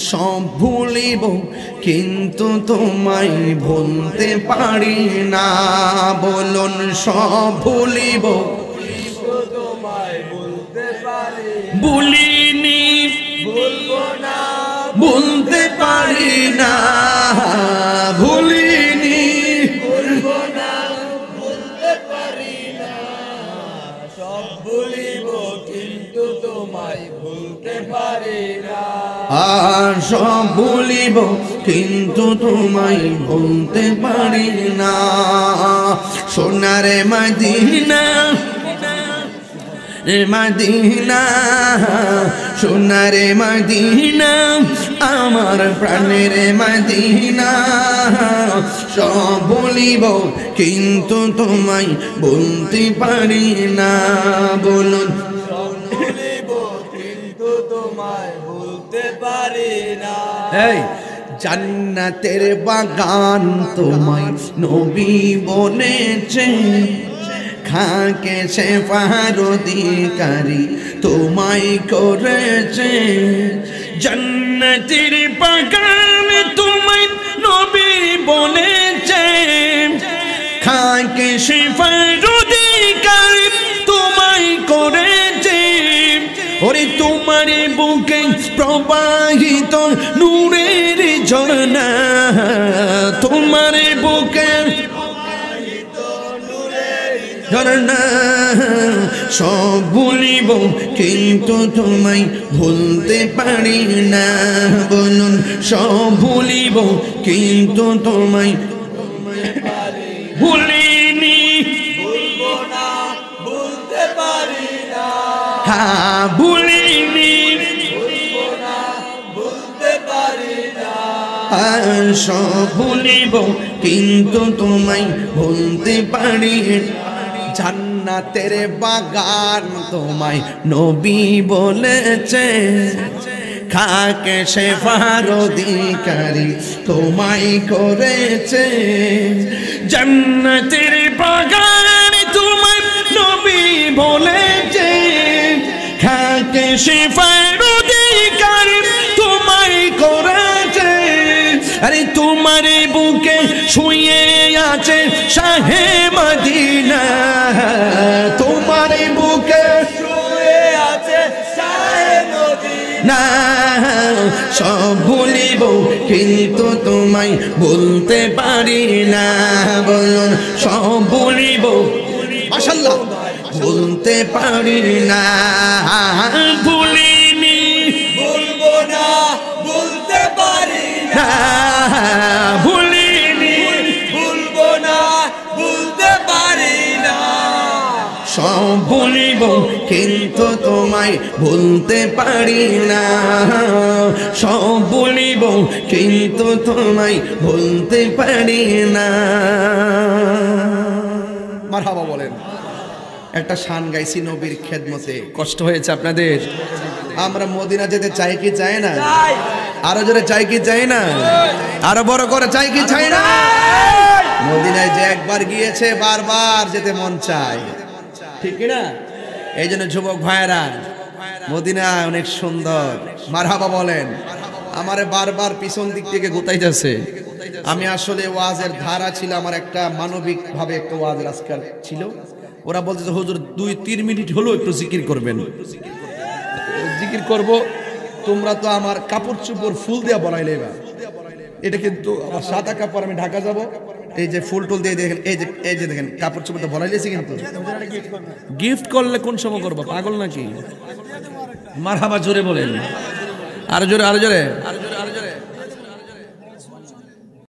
সব ভুলিব কিন্তু তোমায় ভুলতে পারি না। বলুন সব ভুলিব কিন্তু তোমায় ভুলতে পারি, ভুলিনি ভুলবো না, ভুলতে পারি না, ভুলিনি ভুলবো না, ভুলতে পারি না। সব ভুলিব কিন্তু তোমায় ভুলতে পারি না। সব ভুলিব কিন্তু তোমায় ভুলতে পারি না। সোনারে মদিনা মদিনা, সোনারে মদিনা, আমার প্রাণের মদিনা। সব ভুলিব কিন্তু তোমায় ভুলতে পারি না। বলুন সব ভুলিব কিন্তু তোমায় ভুলতে পারি না। এই জান্নাতের বাগান তোমায় নবী বলেছে, খাকে সে ফারদিকারি তোমায় করেছে। জান্নাতের বাগান তোমায় নবী বলেছে, খাকে সে ফারদিকারি তোমায় করেছে। ওরে তোমার বুকে প্রবাহিত নূরের ঝর্ণা, তোমার বুকে ঝর্ণা। সব ভুলিব কিন্তু তোমায় ভুলতে পারি না। বলুন সব ভুলিব কিন্তু তোমায় ভুলিনি ভুলবো না, ভুলতে পারি না। হ্যাঁ ভুলিনি ভুলবো না, ভুলতে পারি না। সব ভুলিব কিন্তু তোমায় ভুলতে পারি না। জান্নাতের বাগান তোমায় নবী বলেছে, খাকে সে ফারদিকারি তোমায় করেছে। জান্নাতের বাগান তোমায় নবী বলেছে, খাকে সে ফারদিকারি তোমায় করেছে। আরে তোমার বুকে শুয়ে আছে শাহে মদিনা, তোমার বুকে শুয়ে আছে শাহে মদিনা। সব ভুলিব কিন্তু তোমায় ভুলতে পারি না। বলুন সব ভুলিব মাশাআল্লাহ ভুলতে পারি না। ভুলিনি ভুলবো না, ভুলতে পারি না। ভুলিনি ভুলবো না, ভুলতে পারি না। সব ভুলিব কিন্তু তোমায় ভুলতে পারি না। সব ভুলিব কিন্তু তোমায় ভুলতে পারি না। মারহাবা বলেন। একটা শান গাইছি নবীর খেদমতে। কষ্ট হয়েছে আপনাদের? আমরা মদিনা যেতে চাই কি চাই না? আরো জোরে চাই কি চাই না? আরো বড় করে চাই কি চাই না? মদিনায় যে একবার গিয়েছে বারবার যেতে মন চায়, ঠিক না? এই জন্য যুবক ভাইয়েরা, মদিনা অনেক সুন্দর। মারহাবা বলেন। আমারে বারবার পিছন দিক থেকে গোতাইতেছে। আমি আসলে ওয়াজের ধারা ছিল, আমার একটা মানবিক ভাবে একটা ওয়াজের আজকাল ছিল। ওরা বলতেছে হুজুর 2-3 মিনিট হলো একটু জিকির করবেন। জিকির করব, তোমরা তো আমার কাপড় চোপড় ফুল দিয়া বলাইলে। এবার এটা কিন্তু আমার সাদা কাপড়, আমি ঢাকা যাব, এই যে ফুল টুল দিয়ে দেখেন, এই যে দেখেন কাপড় চোপড় তো বলাইলেছি। কিন্তু গিফট করলে কোন সময় করবো? পাগল নাকি? মারহাবা জোরে বলেন। আরো জোরে, আরো জোরে।